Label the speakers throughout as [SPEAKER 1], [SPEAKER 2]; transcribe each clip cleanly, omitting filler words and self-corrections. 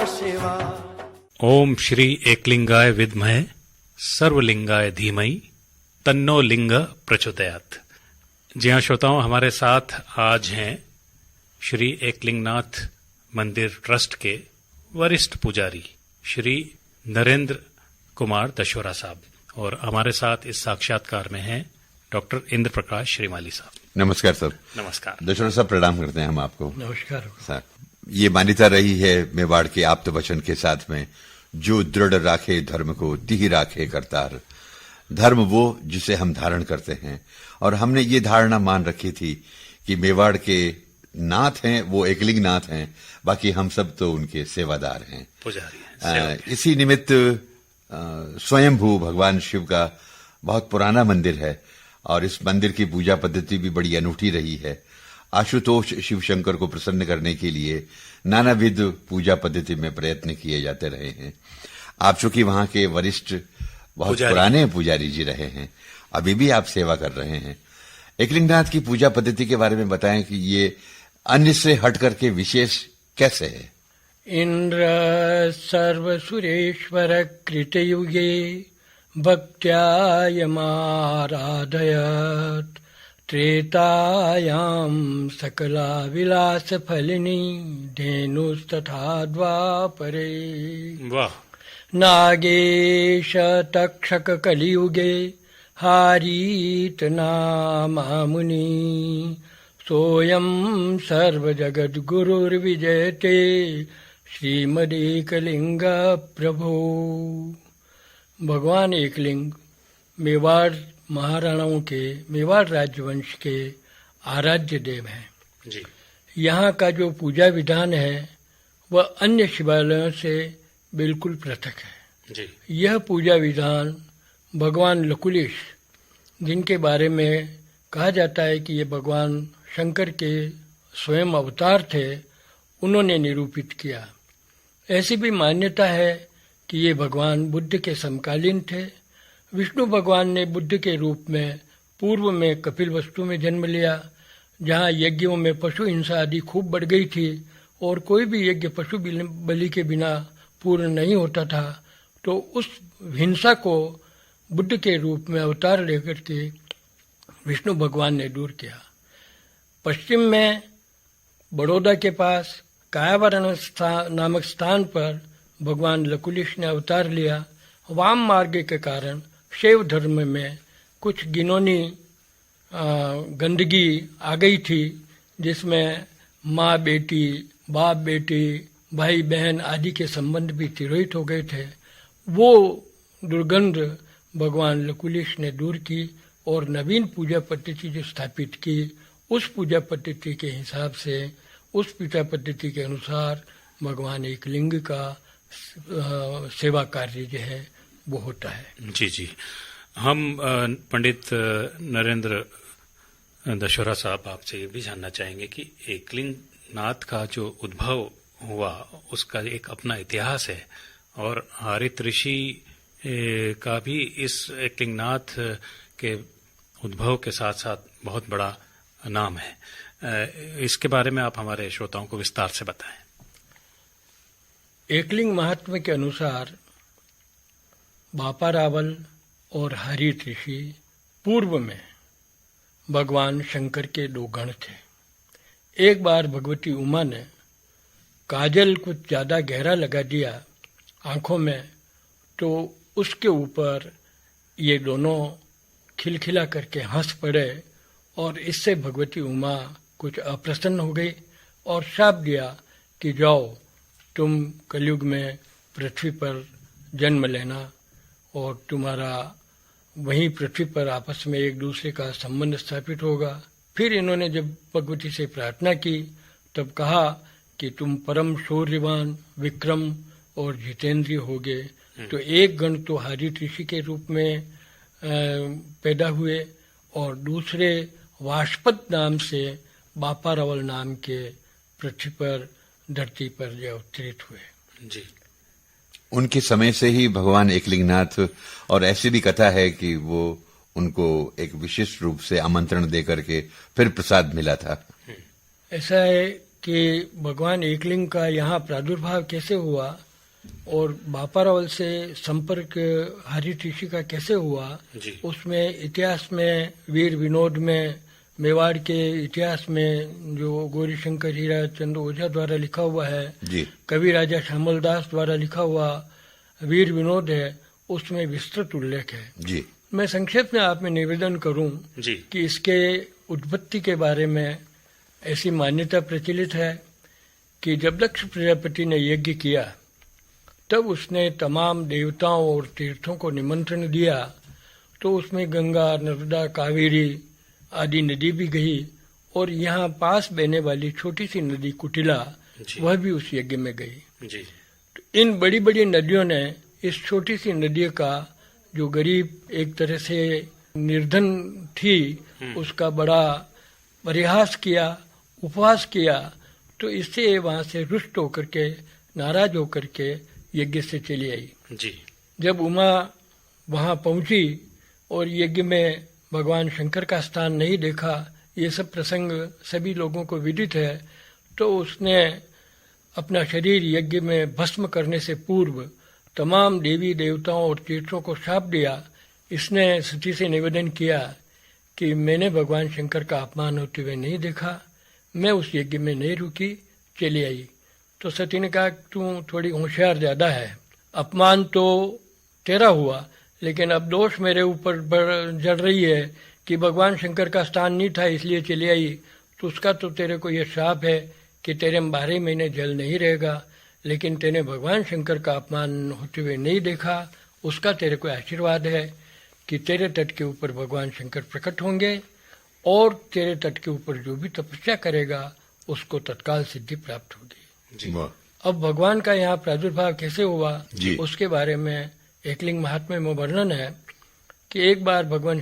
[SPEAKER 1] शिवाय।
[SPEAKER 2] ओम श्री एकलिंगाय विद्महे सर्वलिंगाय धीमहि तन्नो लिंग प्रचोदयात्। जी हाँ श्रोताओं, हमारे साथ आज हैं श्री एकलिंगनाथ मंदिर ट्रस्ट के वरिष्ठ पुजारी श्री नरेंद्र कुमार दशोरा साहब, और हमारे साथ इस साक्षात्कार में हैं डॉक्टर इंद्र प्रकाश श्रीमाली साहब।
[SPEAKER 3] नमस्कार सर।
[SPEAKER 2] नमस्कार
[SPEAKER 3] दशोरा साहब, प्रणाम करते हैं हम आपको।
[SPEAKER 1] नमस्कार
[SPEAKER 3] सर, ये मान्यता रही है मेवाड़ के आप्त वचन के साथ में, जो दृढ़ राखे धर्म को तिहि राखे करतार। धर्म वो जिसे हम धारण करते हैं, और हमने ये धारणा मान रखी थी कि मेवाड़ के नाथ हैं वो एकलिंग नाथ हैं, बाकी हम सब तो उनके सेवादार हैं,
[SPEAKER 2] पुजारी हैं।
[SPEAKER 3] इसी निमित्त स्वयंभू भगवान शिव का बहुत पुराना मंदिर है, और इस मंदिर की पूजा पद्धति भी बड़ी अनूठी रही है। आशुतोष शिव शंकर को प्रसन्न करने के लिए नानाविध पूजा पद्धति में प्रयत्न किए जाते रहे हैं। आप चूंकि वहां के वरिष्ठ बहुत पुराने पुजारी जी रहे हैं, अभी भी आप सेवा कर रहे हैं। एकलिंगनाथ की पूजा पद्धति के बारे में बताएं कि ये अन्य से हट करके विशेष कैसे है।
[SPEAKER 1] इंद्र सर्व सुरेश्वर कृतयुगे भक्त्यायमाराधयत् त्रेतायां सकला विलास फलिनी धेनुस्तथा द्वापरे।
[SPEAKER 2] वाह।
[SPEAKER 1] नागेश तक्षक कलियुगे हारीत नामामुनि सोऽयं सर्वजगद्गुरुर्विजयते श्रीमदेकलिंग प्रभो। भगवान एकलिंग मेवाड़ महाराणाओं के, मेवाड़ राजवंश के आराध्य देव हैं
[SPEAKER 2] जी। यहाँ
[SPEAKER 1] का जो पूजा विधान है वह अन्य शिवालयों से बिल्कुल पृथक है
[SPEAKER 2] जी।
[SPEAKER 1] यह पूजा विधान भगवान लकुलिश, जिनके बारे में कहा जाता है कि ये भगवान शंकर के स्वयं अवतार थे, उन्होंने निरूपित किया। ऐसी भी मान्यता है कि ये भगवान बुद्ध के समकालीन थे। विष्णु भगवान ने बुद्ध के रूप में पूर्व में कपिलवस्तु में जन्म लिया, जहाँ यज्ञों में पशु हिंसा आदि खूब बढ़ गई थी और कोई भी यज्ञ पशु बलि के बिना पूर्ण नहीं होता था। तो उस हिंसा को बुद्ध के रूप में अवतार लेकर के विष्णु भगवान ने दूर किया। पश्चिम में बड़ौदा के पास कायावरण नामक स्थान पर भगवान लकुलिश ने अवतार लिया। वाम मार्ग के कारण शैव धर्म में कुछ गिनौनी गंदगी आ गई थी, जिसमें माँ बेटी, बाप बेटी, भाई बहन आदि के संबंध भी तिरोहित हो गए थे। वो दुर्गंध भगवान लकुलिश ने दूर की और नवीन पूजा पद्धति जो स्थापित की, उस पूजा पद्धति के हिसाब से, उस पूजा पद्धति के अनुसार भगवान एकलिंग का सेवा कार्य जो है वो होता है।
[SPEAKER 2] जी जी। हम पंडित नरेंद्र दशोरा साहब आपसे ये भी जानना चाहेंगे कि एकलिंग नाथ का जो उद्भव हुआ उसका एक अपना इतिहास है, और हरित ऋषि का भी इस एकलिंग नाथ के उद्भव के साथ साथ बहुत बड़ा नाम है। इसके बारे में आप हमारे श्रोताओं को विस्तार से बताएं।
[SPEAKER 1] एकलिंग महात्म्य के अनुसार बापा रावल और हरित ऋषि पूर्व में भगवान शंकर के दो गण थे। एक बार भगवती उमा ने काजल कुछ ज्यादा गहरा लगा दिया आंखों में, तो उसके ऊपर ये दोनों खिलखिला करके हंस पड़े, और इससे भगवती उमा कुछ अप्रसन्न हो गई और शाप दिया कि जाओ तुम कलयुग में पृथ्वी पर जन्म लेना, और तुम्हारा वहीं पृथ्वी पर आपस में एक दूसरे का संबंध स्थापित होगा। फिर इन्होंने जब भगवती से प्रार्थना की तब कहा कि तुम परम शौर्यवान, विक्रम और जितेंद्रिय होगे। तो एक गण तो हरित ऋषि के रूप में पैदा हुए, और दूसरे वाष्पत नाम से बापा रावल नाम के पृथ्वी पर, धरती पर जो अवतरित हुए।
[SPEAKER 2] जी।
[SPEAKER 3] उनके समय से ही भगवान एकलिंगनाथ, और ऐसी भी कथा है कि वो उनको एक विशिष्ट रूप से आमंत्रण दे करके फिर प्रसाद मिला था।
[SPEAKER 1] ऐसा है कि भगवान एकलिंग का यहाँ प्रादुर्भाव कैसे हुआ और बापारावल से संपर्क हरित ऋषि का कैसे हुआ, उसमें इतिहास में वीर विनोद में मेवाड़ के इतिहास में जो गौरीशंकर हीरा चंद्र ओझा द्वारा लिखा हुआ है, कवि राजा श्यामल दास द्वारा लिखा हुआ वीर विनोद है, उसमें विस्तृत उल्लेख है। मैं संक्षेप में आप में निवेदन करूं कि इसके उत्पत्ति के बारे में ऐसी मान्यता प्रचलित है कि जब दक्ष प्रजापति ने यज्ञ किया तब उसने तमाम देवताओं और तीर्थों को निमंत्रण दिया, तो उसमें गंगा, नर्मदा, कावेरी आदि नदी भी गई और यहाँ पास बहने वाली छोटी सी नदी कुटिला वह भी उस यज्ञ में गई। तो इन बड़ी बड़ी नदियों ने इस छोटी सी नदी का जो गरीब एक तरह से निर्धन थी उसका बड़ा परिहास किया, उपवास किया, तो इससे वहां से रुष्ट होकर के नाराज होकर के यज्ञ से चली आई। जब उमा वहां पहुंची और यज्ञ में भगवान शंकर का स्थान नहीं देखा, ये सब प्रसंग सभी लोगों को विदित है, तो उसने अपना शरीर यज्ञ में भस्म करने से पूर्व तमाम देवी देवताओं और तीर्थों को शाप दिया। इसने सती से निवेदन किया कि मैंने भगवान शंकर का अपमान होते हुए नहीं देखा, मैं उस यज्ञ में नहीं रुकी, चली आई। तो सती ने कहा तू थोड़ी होशियार ज्यादा है, अपमान तो तेरा हुआ लेकिन अब दोष मेरे ऊपर जड़ रही है कि भगवान शंकर का स्थान नहीं था इसलिए चली आई, तो उसका तो तेरे को यह शाप है कि तेरे 12 महीने जल नहीं रहेगा, लेकिन तेने भगवान शंकर का अपमान होते हुए नहीं देखा, उसका तेरे को आशीर्वाद है कि तेरे तट के ऊपर भगवान शंकर प्रकट होंगे और तेरे तट के ऊपर जो भी तपस्या करेगा उसको तत्काल सिद्धि प्राप्त होगी। अब भगवान का यहाँ प्रादुर्भाव कैसे हुआ उसके बारे में एकलिंग महात्म्य में वर्णन है कि एक बार भगवान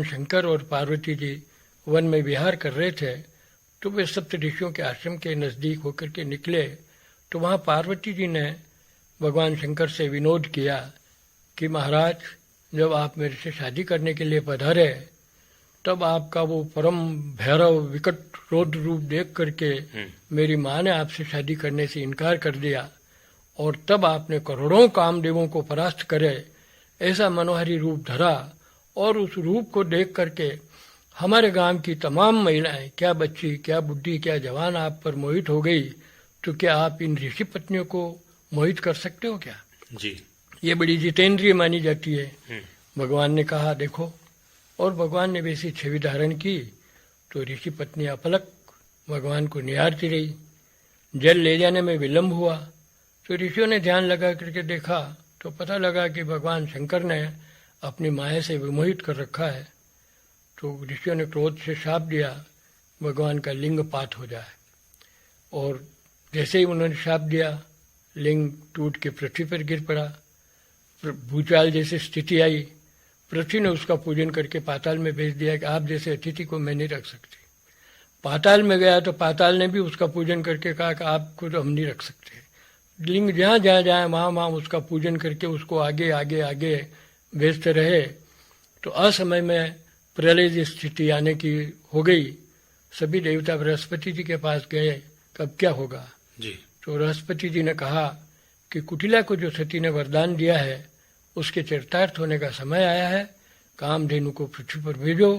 [SPEAKER 1] शंकर और पार्वती जी वन में विहार कर रहे थे, तो वे सप्त ऋषियों के आश्रम के नजदीक होकर के निकले, तो वहां पार्वती जी ने भगवान शंकर से विनोद किया कि महाराज जब आप मेरे से शादी करने के लिए पधारे तब आपका वो परम भैरव विकट रौद्र रूप देख करके मेरी माँ ने आपसे शादी करने से इनकार कर दिया और तब आपने करोड़ों कामदेवों को परास्त करे ऐसा मनोहरी रूप धरा और उस रूप को देख करके हमारे गांव की तमाम महिलाएं, क्या बच्ची, क्या बुढ़ी, क्या जवान आप पर मोहित हो गई, तो क्या आप इन ऋषि पत्नियों को मोहित कर सकते हो क्या? ये बड़ी जितेंद्रिय मानी जाती है। भगवान ने कहा देखो, और भगवान ने वैसी छवि धारण की तो ऋषि पत्नी अपलक भगवान को निहारती रही। जल ले जाने में विलंब हुआ तो ऋषियों ने ध्यान लगा करके देखा तो पता लगा कि भगवान शंकर ने अपनी माया से विमोहित कर रखा है। तो ऋषियों ने क्रोध से शाप दिया भगवान का लिंग पात हो जाए, और जैसे ही उन्होंने शाप दिया लिंग टूट के पृथ्वी पर गिर पड़ा। भूचाल जैसी स्थिति आई, पृथ्वी ने उसका पूजन करके पाताल में भेज दिया कि आप जैसे अतिथि को मैं नहीं रख सकती। पाताल में गया तो पाताल ने भी उसका पूजन करके कहा कि आपको तो हम नहीं रख सकते। लिंग जहाँ जहाँ जाए वहाँ वहाँ उसका पूजन करके उसको आगे आगे आगे भेजते रहे। तो असमय में प्रलय की स्थिति आने की हो गई। सभी देवता बृहस्पति जी के पास गए, कब क्या होगा जी। तो बृहस्पति जी ने कहा कि कुटिला को जो सती ने वरदान दिया है उसके चरितार्थ होने का समय आया है, कामधेनु को पृथ्वी पर भेजो,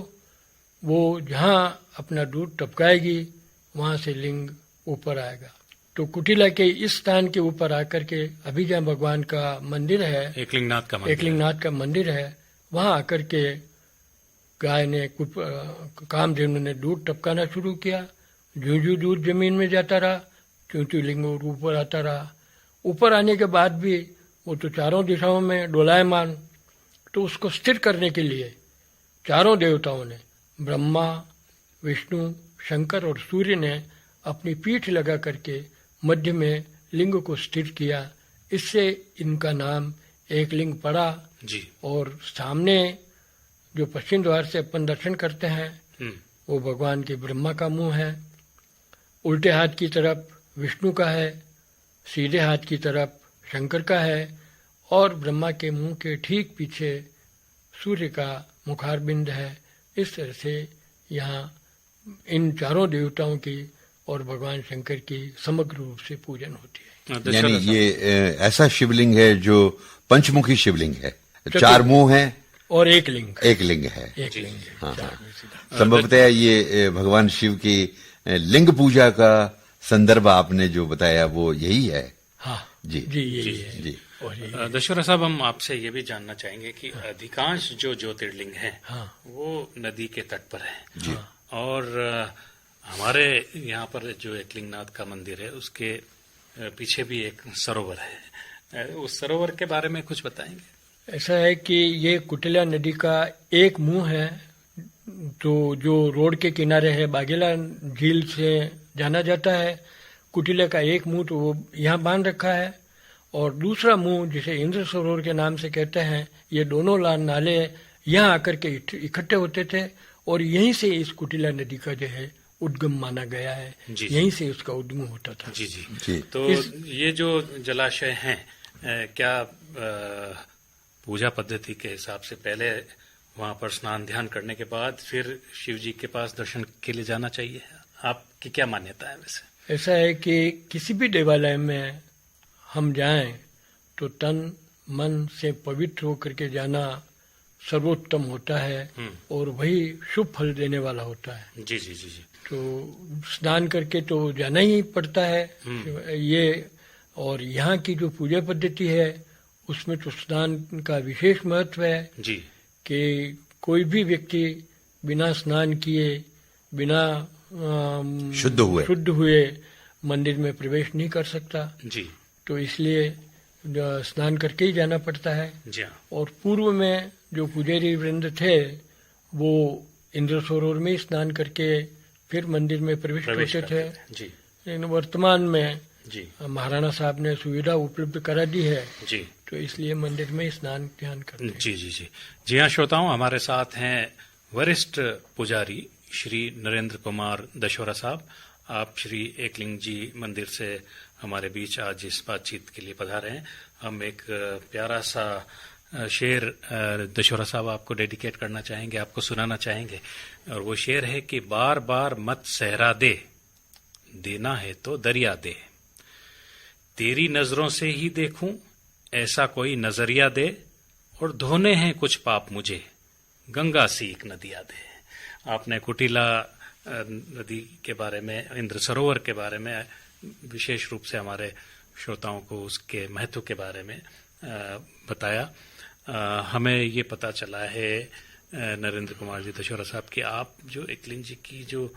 [SPEAKER 1] वो जहाँ अपना दूध टपकाएगी वहां से लिंग ऊपर आएगा। तो कुटिला के इस स्थान के ऊपर आकर के अभी जहाँ भगवान का मंदिर है, एकलिंगनाथ का मंदिर है, वहां आकर के गाय ने कामधेनु ने दूध टपकाना शुरू किया। जो जो दूध जमीन में जाता रहा त्यों त्यों लिंग ऊपर आता रहा। ऊपर आने के बाद भी वो तो चारों दिशाओं में डोलायमान। तो उसको स्थिर करने के लिए चारों देवताओं ने, ब्रह्मा, विष्णु, शंकर और सूर्य ने अपनी पीठ लगा करके मध्य में लिंग को स्थिर किया। इससे इनका नाम एक लिंग पड़ा जी। और सामने जो पश्चिम द्वार से अपन दर्शन करते हैं वो भगवान के ब्रह्मा का मुंह है, उल्टे हाथ की तरफ विष्णु का है, सीधे हाथ की तरफ शंकर का है, और ब्रह्मा के मुंह के ठीक पीछे सूर्य का मुखारबिंद है। इस तरह से यहाँ इन चारों देवताओं की और भगवान शंकर की समग्र रूप से पूजन होती है।
[SPEAKER 3] यानी ये ऐसा शिवलिंग है जो पंचमुखी शिवलिंग है, 4 मुंह है
[SPEAKER 1] और एक लिंग है।
[SPEAKER 3] एक लिंग है।
[SPEAKER 1] हाँ,
[SPEAKER 3] संभवतः ये भगवान शिव की लिंग पूजा का संदर्भ आपने जो बताया वो यही है।
[SPEAKER 1] हाँ
[SPEAKER 3] जी
[SPEAKER 1] जी, यही है
[SPEAKER 3] जी।
[SPEAKER 2] दशहरा साहब, हम आपसे ये भी जानना चाहेंगे कि अधिकांश जो ज्योतिर्लिंग हैं वो नदी के तट पर है
[SPEAKER 3] जी।
[SPEAKER 2] और हमारे यहाँ पर जो एकलिंगनाथ का मंदिर है उसके पीछे भी एक सरोवर है, उस सरोवर के बारे में कुछ बताएंगे?
[SPEAKER 1] ऐसा है कि ये कुटिला नदी का एक मुंह है, तो जो रोड के किनारे है, बागेला झील से जाना जाता है। कुटिला का एक मुंह तो वो यहाँ बांध रखा है, और दूसरा मुंह जिसे इंद्र सरोवर के नाम से कहते हैं, ये दोनों नाले यहाँ आकर के इकट्ठे होते थे, और यहीं से इस कुटिला नदी का जो है उद्गम माना गया है। यहीं से उसका उद्गम होता था।
[SPEAKER 2] जी जी। तो ये जो जलाशय हैं, क्या पूजा पद्धति के हिसाब से पहले वहां पर स्नान ध्यान करने के बाद फिर शिव जी के पास दर्शन के लिए जाना चाहिए? आपकी क्या मान्यता है वैसे?
[SPEAKER 1] ऐसा है कि किसी भी देवालय में हम जाएं तो तन मन से पवित्र होकर के जाना सर्वोत्तम होता है, और वही शुभ फल देने वाला होता है।
[SPEAKER 2] जी जी जी जी।
[SPEAKER 1] तो स्नान करके तो जाना ही पड़ता है ये। और यहाँ की जो पूजा पद्धति है उसमें तो स्नान का विशेष महत्व है
[SPEAKER 2] जी,
[SPEAKER 1] कि कोई भी व्यक्ति बिना स्नान किए, बिना शुद्ध हुए मंदिर में प्रवेश नहीं कर सकता
[SPEAKER 2] जी।
[SPEAKER 1] तो इसलिए स्नान करके ही जाना पड़ता है
[SPEAKER 2] जी। और
[SPEAKER 1] पूर्व में जो पुजारी वृंद थे वो इंद्र सरोवर में स्नान करके फिर मंदिर में प्रवेश करते थे
[SPEAKER 2] जी।
[SPEAKER 1] लेकिन वर्तमान में
[SPEAKER 2] जी
[SPEAKER 1] महाराणा साहब ने सुविधा उपलब्ध करा दी है
[SPEAKER 2] जी,
[SPEAKER 1] तो इसलिए मंदिर में स्नान ध्यान करते हैं।
[SPEAKER 2] जी जी जी। जी हाँ श्रोताओं, हमारे साथ हैं वरिष्ठ पुजारी श्री नरेंद्र कुमार दशोरा साहब। आप श्री एकलिंग जी मंदिर से हमारे बीच आज इस बातचीत के लिए पधारे हैं। हम एक प्यारा सा शेर दशोरा साहब आपको डेडिकेट करना चाहेंगे, आपको सुनाना चाहेंगे, और वो शेर है कि बार बार मत सहरा दे, देना है तो दरिया दे, तेरी नजरों से ही देखूं ऐसा कोई नजरिया दे, और धोने हैं कुछ पाप मुझे, गंगा सी एक नदिया दे। आपने कुटिला नदी के बारे में, इंद्र सरोवर के बारे में विशेष रूप से हमारे श्रोताओं को उसके महत्व के बारे में बताया। हमें ये पता चला है नरेंद्र कुमार जी दशोरा साहब कि आप जो एकलिंग जी की जो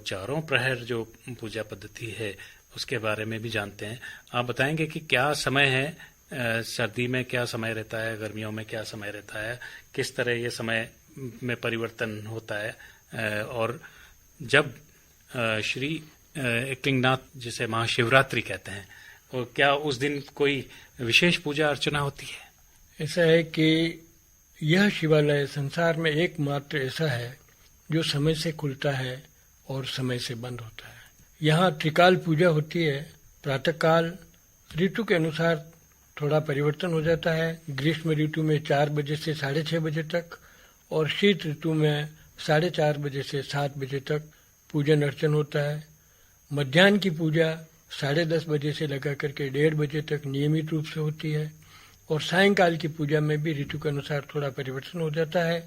[SPEAKER 2] चारों प्रहर जो पूजा पद्धति है उसके बारे में भी जानते हैं। आप बताएंगे कि क्या समय है, सर्दी में क्या समय रहता है, गर्मियों में क्या समय रहता है, किस तरह ये समय में परिवर्तन होता है, और जब श्री एकलिंगनाथ जिसे महाशिवरात्रि कहते हैं, और क्या उस दिन कोई विशेष पूजा अर्चना होती है?
[SPEAKER 1] ऐसा है कि यह शिवालय संसार में एकमात्र ऐसा है जो समय से खुलता है और समय से बंद होता है। यहाँ त्रिकाल पूजा होती है। प्रातःकाल ऋतु के अनुसार थोड़ा परिवर्तन हो जाता है। ग्रीष्म ऋतु में 4 बजे से 6:30 बजे तक, और शीत ऋतु में 4:30 बजे से 7 बजे तक पूजन अर्चन होता है। मध्याह्न की पूजा 10:30 बजे से लगा करके 1:30 बजे तक नियमित रूप से होती है, और सायंकाल की पूजा में भी ऋतु के अनुसार थोड़ा परिवर्तन हो जाता है।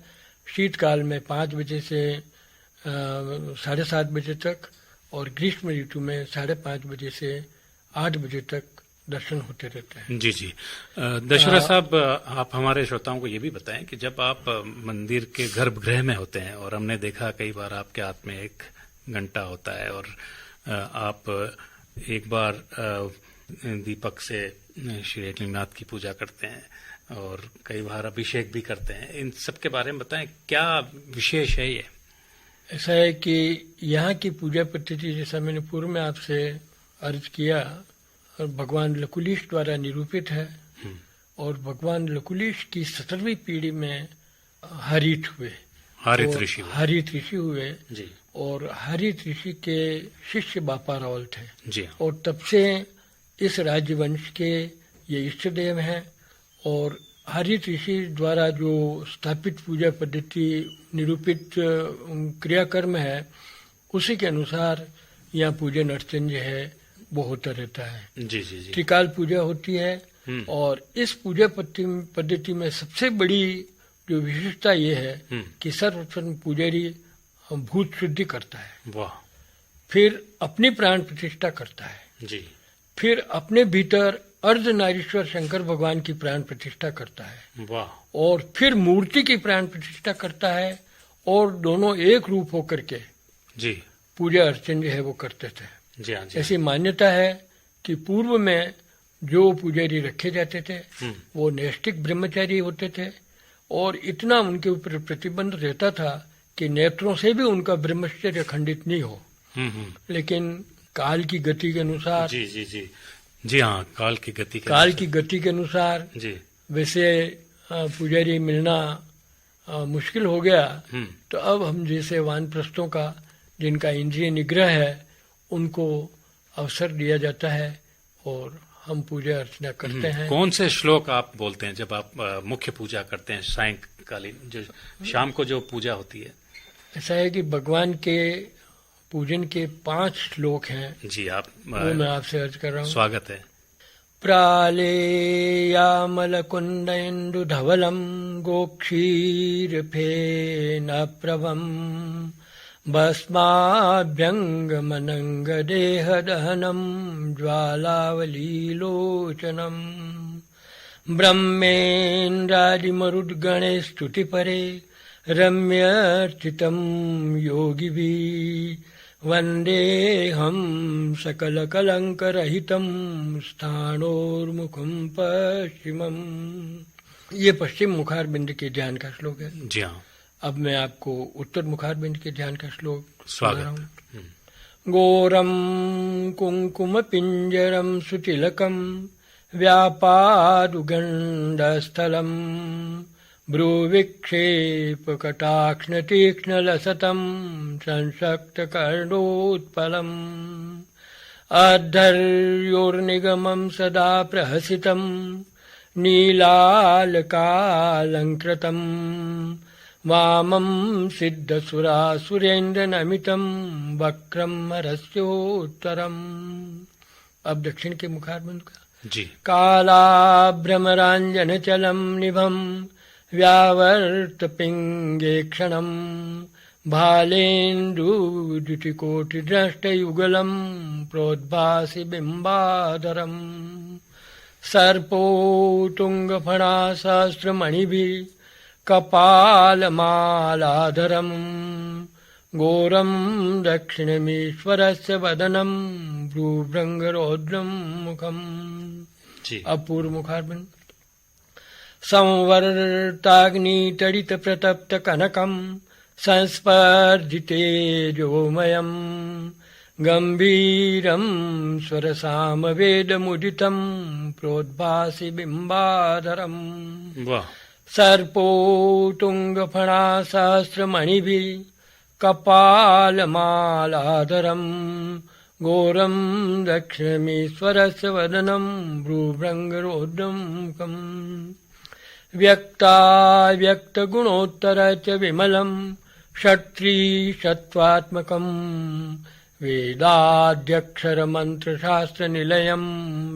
[SPEAKER 1] शीतकाल में 5 बजे से 7:30 बजे तक, और ग्रीष्म ऋतु में 5:30 बजे से 8 बजे तक दर्शन होते रहते हैं।
[SPEAKER 2] जी जी। दशोरा साहब, आप हमारे श्रोताओं को ये भी बताएं कि जब आप मंदिर के गर्भगृह में होते हैं, और हमने देखा कई बार आपके हाथ में एक घंटा होता है, और आप एक बार दीपक से श्री एकलिंगनाथ की पूजा करते हैं, और कई बार अभिषेक भी करते हैं, इन सब के बारे में बताएं, क्या विशेष है ये?
[SPEAKER 1] ऐसा है कि यहाँ की पूजा पद्धति, जैसा मैंने पूर्व में आपसे अर्ज किया, और भगवान लकुलिश द्वारा निरूपित है, और भगवान लकुलिश की 17वीं पीढ़ी में हरित ऋषि हुए
[SPEAKER 2] जी।
[SPEAKER 1] और हरित ऋषि के शिष्य बापा रावल थे
[SPEAKER 2] जी।
[SPEAKER 1] और तब से इस राजवंश के ये इष्ट देव हैं, और हरित ऋषि द्वारा जो स्थापित पूजा पद्धति निरूपित क्रियाकर्म है उसी के अनुसार यहाँ पूजन अर्चन जो है वो होता रहता है।
[SPEAKER 2] जी जी जी।
[SPEAKER 1] त्रिकाल पूजा होती है और इस पूजा पद्धति में सबसे बड़ी जो विशेषता ये है कि सर्वप्रथम पुजारी भूत शुद्धि करता है,
[SPEAKER 2] वाह,
[SPEAKER 1] फिर अपनी प्राण प्रतिष्ठा करता है,
[SPEAKER 2] जी,
[SPEAKER 1] फिर अपने भीतर अर्धनारीश्वर शंकर भगवान की प्राण प्रतिष्ठा करता है,
[SPEAKER 2] वाह,
[SPEAKER 1] और फिर मूर्ति की प्राण प्रतिष्ठा करता है, और दोनों एक रूप होकर के
[SPEAKER 2] जी,
[SPEAKER 1] पूजा अर्चन जो है वो करते थे।
[SPEAKER 2] जी हाँ, जी
[SPEAKER 1] ऐसी मान्यता है कि पूर्व में जो पुजारी रखे जाते थे वो नैष्ठिक ब्रह्मचारी होते थे, और इतना उनके ऊपर प्रतिबंध रहता था कि नेत्रों से भी उनका ब्रह्मचर्य खंडित नहीं हो। लेकिन काल की गति के अनुसार,
[SPEAKER 2] जी जी जी जी हाँ, काल की गति के
[SPEAKER 1] अनुसार
[SPEAKER 2] जी,
[SPEAKER 1] वैसे पुजारी मिलना मुश्किल हो गया। तो अब हम जैसे वानप्रस्थों का, जिनका इंद्रिय निग्रह है, उनको अवसर दिया जाता है और हम पूजा अर्चना करते हैं।
[SPEAKER 2] कौन से श्लोक आप बोलते हैं जब आप मुख्य पूजा करते हैं, सायंकालीन जो शाम को जो पूजा होती है?
[SPEAKER 1] ऐसा है कि भगवान के पूजन के 5 श्लोक हैं।
[SPEAKER 2] जी, आप
[SPEAKER 1] वो मैं आपसे अर्ज कर रहा हूँ।
[SPEAKER 2] स्वागत है।
[SPEAKER 1] प्रालेयामलकुण्डेन्दुधवलम् गोक्षीरफेनप्रभम् भस्माभ्यङ्गमनङ्गदेहदहनम् ज्वालावलीलोचनम् ब्रह्मेन्द्रादिमरुद्गणे स्तुतिपरे रम्यर्चितम् योगिभिः वन्देऽहं सकलकलङ्करहितं स्थाणोर्मुखं पश्चिमम्। ये पश्चिम मुखारबिंद के ध्यान का श्लोक है।
[SPEAKER 2] जी हाँ।
[SPEAKER 1] अब मैं आपको उत्तर मुखारबिंद के ध्यान का श्लोक
[SPEAKER 2] स्वागत हूँ।
[SPEAKER 1] घोरं कुङ्कुमपिञ्जरं सुतिलकं व्यापादुगण्डस्थलम् भ्रूविक्षेपकटाक्ष्णतीक्ष्णलसतम् संशक्तकर्णोत्पलम् अद्धर्योर्निगमम् सदा प्रहसितम् नीलालकालङ्कृतम् वामम् सिद्धसुरासुरेन्द्रनमितम् वक्रम् हरस्योत्तरम्। अब दक्षिण के मुखारबिंद का
[SPEAKER 2] जी।
[SPEAKER 1] कालाभ्रमराञ्जनचलम् निभम् व्यावर्तपिङ्गे क्षणम् भालेन्दुद्युतिकोटिदृष्टयुगलम् प्रोद्भासि बिम्बाधरम् सर्पोत्तुङ्गफणा सहस्रमणिभिः कपालमालाधरम् घोरम् दक्षिणमीश्वरस्य वदनम् भ्रूभृङ्गरौद्रम् मुखम्। अपूर्व मुखारबिंद संवर्ताग्नितडितप्रतप्तकनकम् संस्पर्धितेजोमयम् गम्भीरम् स्वरसामवेदमुदितम् प्रोद्भासि बिम्बाधरम् सर्पोत्तुङ्गफणा सहस्रमणिभिः कपालमालाधरम् घोरम् दक्षिणमीश्वरस्य वदनम् भ्रूभृङ्गरौद्रम् मुखम् व्यक्ताव्यक्तगुणोत्तर च विमलम् षट्त्रिशत्वात्मकम् वेदाद्यक्षरमन्त्रशास्त्रनिलयम्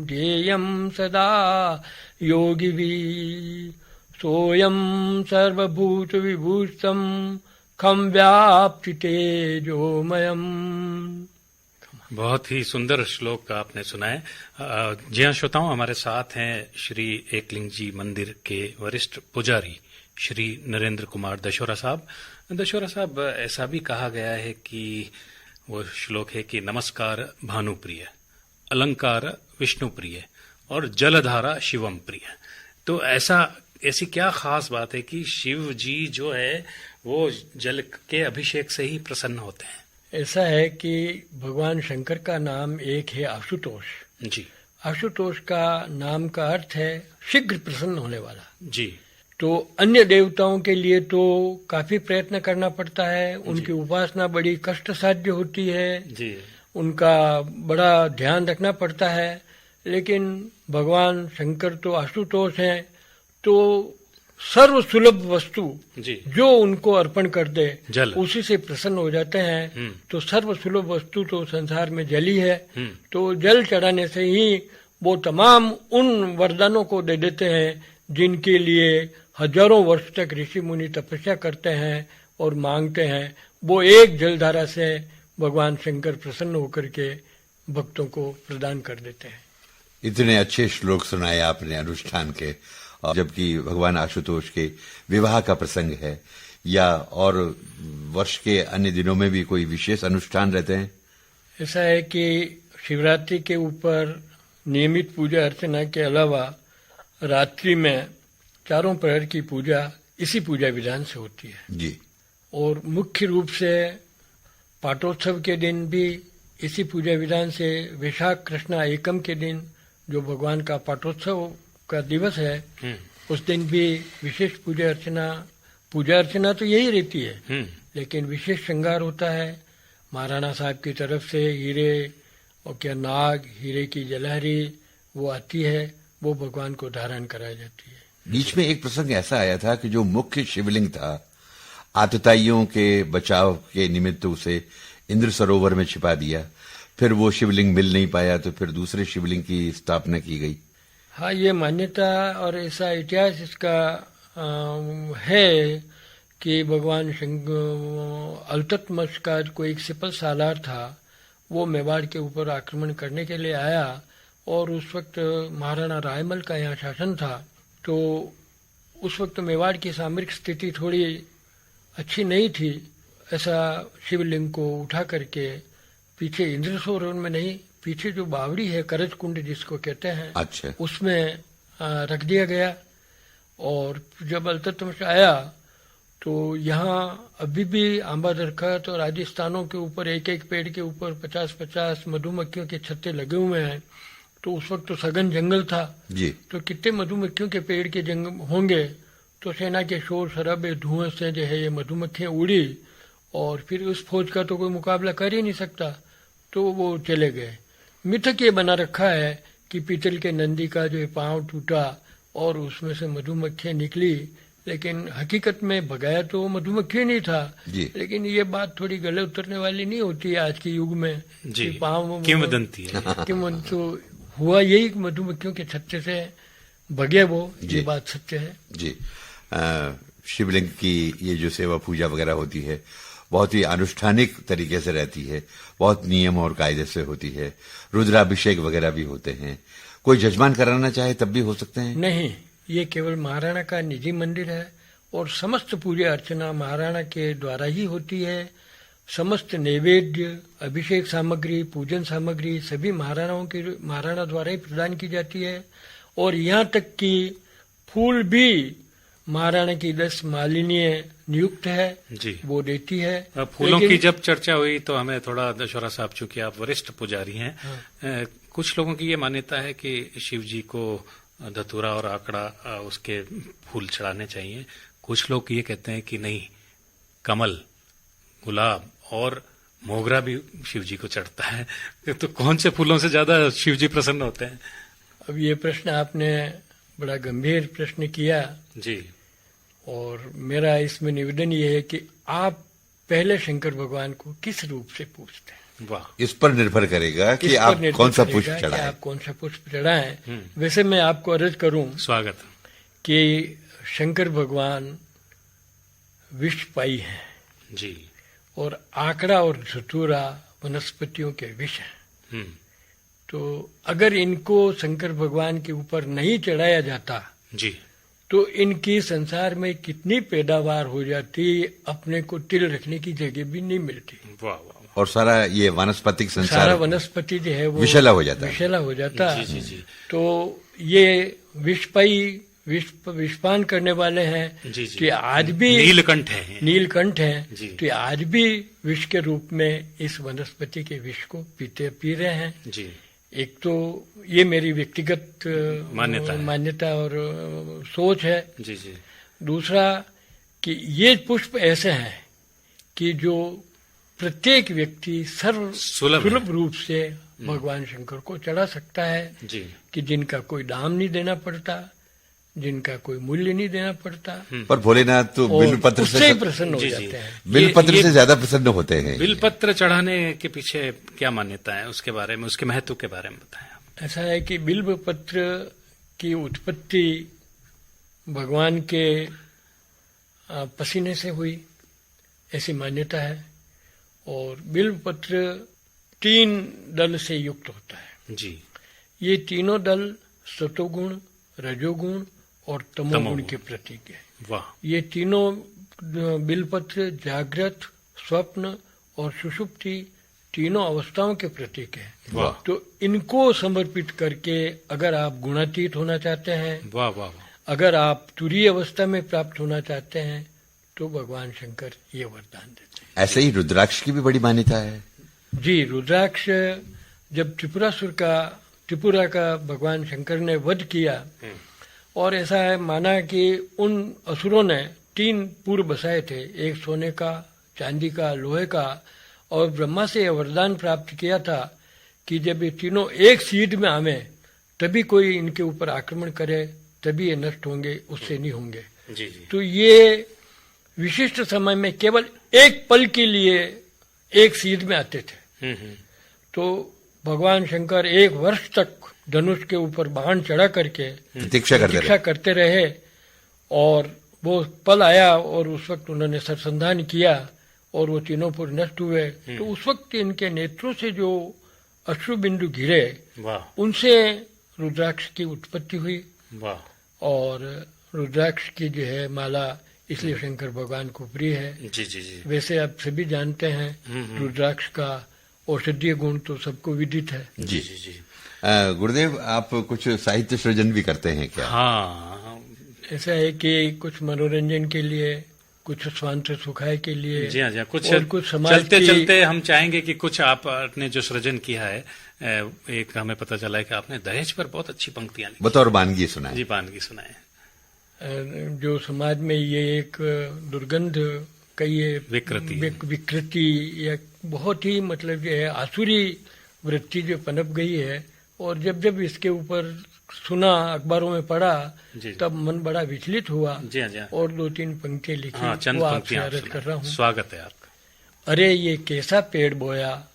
[SPEAKER 1] ध्येयम् सदा योगिभिः सोऽयम् सर्वभूतविभूषितम् खं व्याप्ति तेजोमयम्।
[SPEAKER 2] बहुत ही सुंदर श्लोक आपने सुना है। जी हाँ श्रोताओं, हमारे साथ हैं श्री एकलिंग जी मंदिर के वरिष्ठ पुजारी श्री नरेंद्र कुमार दशोरा साहब। दशोरा साहब, ऐसा भी कहा गया है कि वो श्लोक है कि नमस्कार भानुप्रिय, अलंकार विष्णुप्रिय और जलधारा शिवम प्रिय। तो ऐसी क्या खास बात है कि शिव जी जो है वो जल के अभिषेक से ही प्रसन्न होते हैं?
[SPEAKER 1] ऐसा है कि भगवान शंकर का नाम एक है आशुतोष
[SPEAKER 2] जी।
[SPEAKER 1] आशुतोष का नाम का अर्थ है शीघ्र प्रसन्न होने वाला जी। तो अन्य देवताओं के लिए तो काफी प्रयत्न करना पड़ता है, उनकी उपासना बड़ी कष्ट साध्य होती है जी। उनका बड़ा ध्यान रखना पड़ता है, लेकिन भगवान शंकर तो आशुतोष हैं, तो सर्व सुलभ वस्तु
[SPEAKER 2] जी
[SPEAKER 1] जो उनको अर्पण कर दे
[SPEAKER 2] जल।
[SPEAKER 1] उसी से प्रसन्न हो जाते हैं। तो सर्व सुलभ वस्तु तो संसार में जल ही है। तो जल चढ़ाने से ही वो तमाम उन वरदानों को दे देते हैं जिनके लिए हजारों वर्ष तक ऋषि मुनि तपस्या करते हैं और मांगते हैं। वो एक जलधारा से भगवान शंकर प्रसन्न होकर के भक्तों को प्रदान कर देते हैं।
[SPEAKER 3] इतने अच्छे श्लोक सुनाए आपने अनुष्ठान के, और जबकि भगवान आशुतोष के विवाह का प्रसंग है या और वर्ष के अन्य दिनों में भी कोई विशेष अनुष्ठान रहते हैं?
[SPEAKER 1] ऐसा है कि शिवरात्रि के ऊपर नियमित पूजा अर्चना के अलावा रात्रि में चारों प्रहर की पूजा इसी पूजा विधान से होती है
[SPEAKER 3] जी।
[SPEAKER 1] और मुख्य रूप से पाटोत्सव के दिन भी इसी पूजा विधान से, वैशाख कृष्णा एकम के दिन जो भगवान का पाटोत्सव का दिवस है उस दिन भी विशेष पूजा अर्चना तो यही रहती है, लेकिन विशेष श्रृंगार होता है। महाराणा साहब की तरफ से हीरे और क्या नाग, हीरे की जलहरी वो आती है, वो भगवान को धारण कराई जाती है।
[SPEAKER 3] बीच में एक प्रसंग ऐसा आया था कि जो मुख्य शिवलिंग था आतताइयों के बचाव के निमित्त उसे इंद्र सरोवर में छिपा दिया, फिर वो शिवलिंग मिल नहीं पाया तो फिर दूसरे शिवलिंग की स्थापना की गई।
[SPEAKER 1] हाँ, ये मान्यता और ऐसा इतिहास इसका है कि भगवान अल्तत्मश का कोई एक सिपल सालार था, वो मेवाड़ के ऊपर आक्रमण करने के लिए आया और उस वक्त महाराणा रायमल का यहाँ शासन था। तो उस वक्त मेवाड़ की सामरिक स्थिति थोड़ी अच्छी नहीं थी। ऐसा शिवलिंग को उठा करके पीछे इंद्र सरोवर में नहीं, पीछे जो बावड़ी है करज कुंड जिसको कहते हैं,
[SPEAKER 3] अच्छा,
[SPEAKER 1] उसमें रख दिया गया। और जब अल्तत्मश आया तो यहाँ अभी भी आंबा दरख्त और आदि स्थानों के ऊपर एक एक पेड़ के ऊपर 50-50 मधुमक्खियों के छत्ते लगे हुए हैं। तो उस वक्त तो सघन जंगल था
[SPEAKER 3] जी।
[SPEAKER 1] तो कितने मधुमक्खियों के पेड़ के जंगल होंगे। तो सेना के शोर शराबे धुआं से जो है ये मधुमक्खियां उड़ी और फिर उस फौज का तो कोई मुकाबला कर ही नहीं सकता, तो वो चले गए। मिथक ये बना रखा है कि पीतल के नंदी का जो पांव टूटा और उसमें से मधुमक्खियां निकली, लेकिन हकीकत में भगाया तो मधुमक्खी नहीं था। लेकिन ये बात थोड़ी गले उतरने वाली नहीं होती है आज के युग में
[SPEAKER 2] जी।
[SPEAKER 1] पांव
[SPEAKER 2] किंवदंती है
[SPEAKER 1] तो हुआ यही मधुमक्खियों के छत्ते से भगे वो, ये बात सत्य है
[SPEAKER 3] जी। शिवलिंग की ये जो सेवा पूजा वगैरह होती है बहुत ही अनुष्ठानिक तरीके से रहती है, बहुत नियम और कायदे से होती है। रुद्राभिषेक वगैरह भी होते हैं। कोई जजमान कराना चाहे तब भी हो सकते हैं?
[SPEAKER 1] नहीं, ये केवल महाराणा का निजी मंदिर है और समस्त पूजा अर्चना महाराणा के द्वारा ही होती है। समस्त नैवेद्य, अभिषेक सामग्री, पूजन सामग्री सभी महाराणा द्वारा ही प्रदान की जाती है। और यहाँ तक कि फूल भी महाराणा की 10 मालिनीय नियुक्त है जी, वो देती है।
[SPEAKER 2] फूलों की जब चर्चा हुई तो हमें थोड़ा दशहरा साहब, चूंकि आप वरिष्ठ पुजारी हैं, कुछ लोगों की ये मान्यता है कि शिव जी को धतूरा और आंकड़ा उसके फूल चढ़ाने चाहिए। कुछ लोग ये कहते हैं कि नहीं, कमल, गुलाब और मोगरा भी शिव जी को चढ़ता है। तो कौन से फूलों से ज्यादा शिव जी प्रसन्न होते हैं?
[SPEAKER 1] अब ये प्रश्न आपने बड़ा गंभीर प्रश्न किया
[SPEAKER 2] जी, और
[SPEAKER 1] मेरा इसमें निवेदन ये है कि आप पहले शंकर भगवान को किस रूप से पूजते हैं।
[SPEAKER 3] वाह, इस पर निर्भर करेगा कि आप कौन सा पुष्प चढ़ाएं।
[SPEAKER 1] आप कौन सा पुष्प चढ़ाएं। वैसे मैं आपको अर्ज करूं,
[SPEAKER 2] स्वागत, कि
[SPEAKER 1] शंकर भगवान विषपाई हैं
[SPEAKER 2] जी,
[SPEAKER 1] और आंकड़ा और धतूरा वनस्पतियों के विष हैं। तो अगर इनको शंकर भगवान के ऊपर नहीं चढ़ाया जाता जी, तो इनकी संसार में कितनी पैदावार हो जाती, अपने को तिल रखने की जगह भी नहीं मिलती।
[SPEAKER 2] वाह वाह।
[SPEAKER 3] और सारा ये वनस्पतिक संसार,
[SPEAKER 1] सारा वनस्पति जो है वो
[SPEAKER 3] विषैला हो जाता है।
[SPEAKER 1] विषैला हो जाता
[SPEAKER 2] जी, जी, जी।
[SPEAKER 1] तो ये विषपाई विषपान करने वाले हैं जी, जी। कि आज भी
[SPEAKER 2] नीलकंठ
[SPEAKER 1] है तो आज भी विष के रूप में इस वनस्पति के विष को पी रहे हैं जी। एक तो ये मेरी व्यक्तिगत मान्यता और सोच है जी, जी। दूसरा कि ये पुष्प ऐसे हैं कि जो प्रत्येक व्यक्ति सुलभ रूप से भगवान शंकर को चढ़ा सकता है जी, कि जिनका कोई दाम नहीं देना पड़ता, जिनका कोई मूल्य नहीं देना पड़ता,
[SPEAKER 3] पर भोलेनाथ तो
[SPEAKER 1] और
[SPEAKER 3] बिल पत्र
[SPEAKER 1] उससे
[SPEAKER 3] से
[SPEAKER 1] ही प्रसन्न हो जाते हैं।
[SPEAKER 3] बिल पत्र से ज्यादा प्रसन्न होते हैं।
[SPEAKER 2] बिल पत्र चढ़ाने के पीछे क्या मान्यता है, उसके बारे में, उसके महत्व के बारे में बताएं आप।
[SPEAKER 1] ऐसा है कि बिल्व पत्र की उत्पत्ति भगवान के पसीने से हुई, ऐसी मान्यता है। और बिल्व पत्र 3 दल से युक्त होता है
[SPEAKER 2] जी।
[SPEAKER 1] ये तीनों दल सतोगुण, रजोगुण और तमोगुण के प्रतीक है।
[SPEAKER 2] वाह।
[SPEAKER 1] ये तीनों बिलपत्र जागृत, स्वप्न और सुषुप्ति तीनों अवस्थाओं के प्रतीक है।
[SPEAKER 2] वाह।
[SPEAKER 1] तो इनको समर्पित करके अगर आप गुणातीत होना चाहते हैं,
[SPEAKER 2] वाह वाह वाह।
[SPEAKER 1] अगर आप तुरीय अवस्था में प्राप्त होना चाहते हैं, तो भगवान शंकर ये वरदान देते हैं।
[SPEAKER 3] ऐसे ही रुद्राक्ष की भी बड़ी मान्यता है।
[SPEAKER 1] जी, रुद्राक्ष जब त्रिपुरा का भगवान शंकर ने वध किया, और ऐसा है माना कि उन असुरों ने 3 पूर्व बसाए थे, एक सोने का, चांदी का, लोहे का, और ब्रह्मा से यह वरदान प्राप्त किया था कि जब ये तीनों एक सीध में आवे तभी कोई इनके ऊपर आक्रमण करे, तभी ये नष्ट होंगे, उससे नहीं होंगे।
[SPEAKER 2] जी जी।
[SPEAKER 1] तो ये विशिष्ट समय में केवल एक पल के लिए एक सीध में आते थे। तो भगवान शंकर 1 वर्ष तक धनुष के ऊपर बाण चढ़ा करके प्रतीक्षा करते रहे, और वो पल आया और उस वक्त उन्होंने सरसंधान किया और वो तीनों पुर नष्ट हुए। तो उस वक्त इनके नेत्रों से जो अश्रु बिंदु गिरे, उनसे रुद्राक्ष की उत्पत्ति हुई। और रुद्राक्ष की जो है माला इसलिए शंकर भगवान को प्रिय है।
[SPEAKER 2] जी जी जी।
[SPEAKER 1] वैसे आप सभी जानते हैं रुद्राक्ष का औषधीय गुण तो सबको विदित है।
[SPEAKER 3] जी जी जी। गुरुदेव, आप कुछ साहित्य सृजन भी करते हैं क्या?
[SPEAKER 2] हाँ,
[SPEAKER 1] ऐसा है कि कुछ मनोरंजन के लिए, कुछ स्वांत सुखाय के लिए,
[SPEAKER 2] जी हाँ जी,
[SPEAKER 1] कुछ समाज
[SPEAKER 2] चलते चलते हम चाहेंगे कि कुछ आपने जो सृजन किया है, एक हमें पता चला है कि आपने दहेज पर बहुत अच्छी पंक्तियां लिखी।
[SPEAKER 3] बतौर वानगी सुनाए।
[SPEAKER 2] जी, वानगी सुनाए।
[SPEAKER 1] जो समाज में ये एक दुर्गंध कहिए, विकृति या बहुत ही मतलब जो है आसुरी वृत्ति जो पनप गई है, और जब जब इसके ऊपर सुना, अखबारों में पढ़ा, तब मन बड़ा विचलित हुआ।
[SPEAKER 2] जी हाँ, जी हाँ।
[SPEAKER 1] और 2-3 पंक्तियां लिखी।
[SPEAKER 2] हाँ, चंद
[SPEAKER 1] वो आपसे
[SPEAKER 2] पंक्तियां
[SPEAKER 1] अर्ज कर रहा हूँ।
[SPEAKER 2] स्वागत है आपका।
[SPEAKER 1] अरे ये कैसा पेड़ बोया,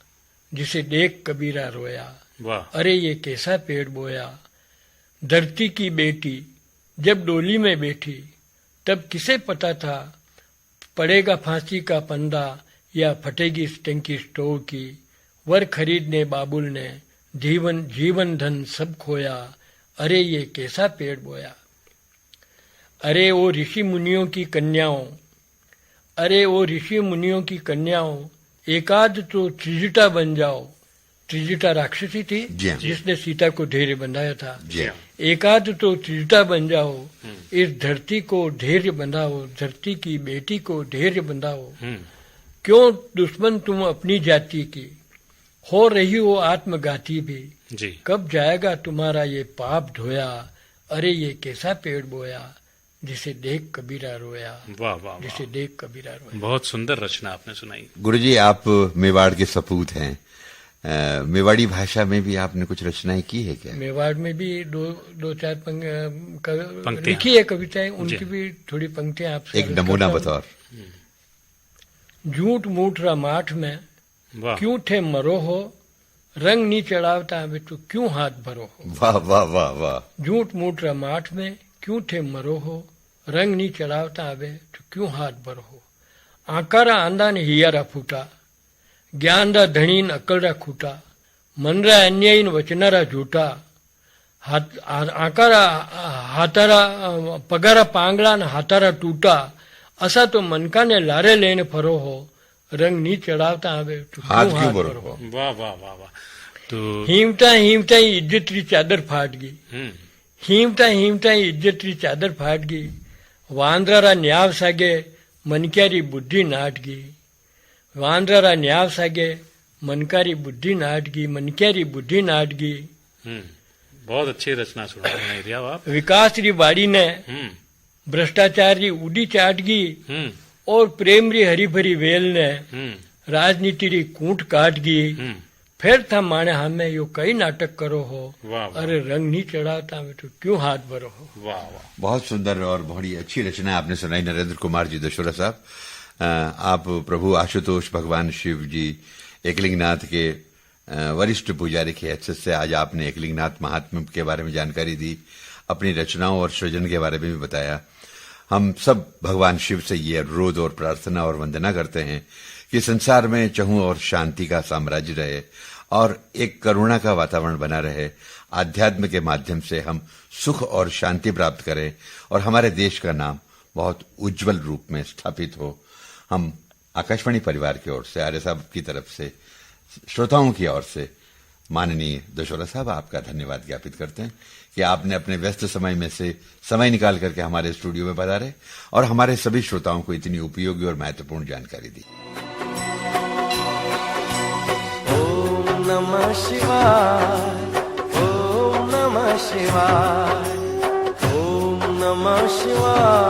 [SPEAKER 1] जिसे देख कबीरा रोया।
[SPEAKER 2] वाह।
[SPEAKER 1] अरे ये कैसा पेड़ बोया, धरती की बेटी जब डोली में बैठी, तब किसे पता था पड़ेगा फांसी का फंदा या फटेगी टंकी स्टोव की। वर खरीदने बाबुल ने जीवन धन सब खोया। अरे ये कैसा पेड़ बोया। अरे ओ ऋषि मुनियों की कन्याओं, अरे ओ ऋषि मुनियों की कन्याओं, एकाध तो त्रिजटा बन जाओ। त्रिजटा राक्षसी थी जिसने सीता को धैर्य बंधाया था। एकाध तो त्रिजटा बन जाओ, इस धरती को धैर्य बंधाओ, धरती की बेटी को धैर्य बंधाओ। क्यों दुश्मन तुम अपनी जाति की, हो रही हो आत्मघाती भी। कब जाएगा तुम्हारा ये पाप धोया। अरे ये कैसा पेड़ बोया, जिसे देख कबीरा रोया।
[SPEAKER 2] वाह वाह,
[SPEAKER 1] जिसे देख कबीरा रोया।
[SPEAKER 2] बहुत सुंदर रचना आपने सुनाई।
[SPEAKER 3] गुरुजी, आप मेवाड़ के सपूत हैं। मेवाड़ी भाषा में भी आपने कुछ रचनाएं की है क्या? मेवाड़
[SPEAKER 1] में भी दो चार पंक्तियां लिखी है, कविताएं, उनकी भी थोड़ी पंक्तियां आपसे
[SPEAKER 3] एक नमूना बतौर।
[SPEAKER 1] झूठ मूठ रा माठ में क्यों थे मरो हो, रंग नी चढ़ावता हमें तो क्यों हाथ भरो हो।
[SPEAKER 3] वाह वाह वाह वाह।
[SPEAKER 1] झूठ मूठ रा माठ में क्यों थे मरो हो, रंग नी चढ़ावता हमें तो क्यों हाथ भरो हो। आकारा आंदा ने हियारा फूटा, ज्ञान रा धणीन अकल रा खूटा। मन रा अन्यायीन वचनारा झूठा, आकारा हातारा पगारा पांगड़ा न हातारा टूटा। असा तो मनका ने लारे लेने फरो हो, रंग नी चढ़ावता हवे तो
[SPEAKER 3] हाथ क्यों भरो हो।
[SPEAKER 2] वाह वाह वाह वाह। तो
[SPEAKER 1] हीमता हीमता ही इज्जत री चादर फाट गई। हीमता हीमता ही इज्जत री चादर फाट गई। वांद्रा न्याव सागे मनक्यारी बुद्धि नाट गई। वांद्रा न्याव सागे मनकारी बुद्धि नाट गई, मनक्यारी बुद्धि नाट गई।
[SPEAKER 2] बहुत अच्छी रचना सुना आप।
[SPEAKER 1] विकास री बाड़ी ने भ्रष्टाचार री उड़ी चाट गई, और प्रेम री हरी भरी वेल ने राजनीति री कूट काट गई। फिर था माने हमें यो कई नाटक करो हो,
[SPEAKER 2] वाह, वाह।
[SPEAKER 1] अरे रंग नहीं चढ़ाता में तो क्यों हाथ भरो हो।
[SPEAKER 2] वाह वाह।
[SPEAKER 3] बहुत सुंदर और बड़ी अच्छी रचना आपने सुनाई नरेंद्र कुमार जी दशोरा साहब। आप प्रभु आशुतोष भगवान शिव जी एकलिंगनाथ के वरिष्ठ पुजारी की हैसियत से आज आपने एकलिंगनाथ महात्म्य के बारे में जानकारी दी, अपनी रचनाओं और सृजन के बारे में भी बताया। हम सब भगवान शिव से ये अनुरोध और प्रार्थना और वंदना करते हैं कि संसार में चहुं और शांति का साम्राज्य रहे और एक करुणा का वातावरण बना रहे। आध्यात्म के माध्यम से हम सुख और शांति प्राप्त करें और हमारे देश का नाम बहुत उज्जवल रूप में स्थापित हो। हम आकाशवाणी परिवार की ओर से, आर्य साहब की तरफ से, श्रोताओं की ओर से माननीय दशोरा साहब आपका धन्यवाद ज्ञापित करते हैं कि आपने अपने व्यस्त समय में से समय निकाल करके हमारे स्टूडियो में पधारे और हमारे सभी श्रोताओं को इतनी उपयोगी और महत्वपूर्ण जानकारी दी।
[SPEAKER 4] ओम नमः शिवाय, ओम नमः शिवाय, ओम नमः शिवाय।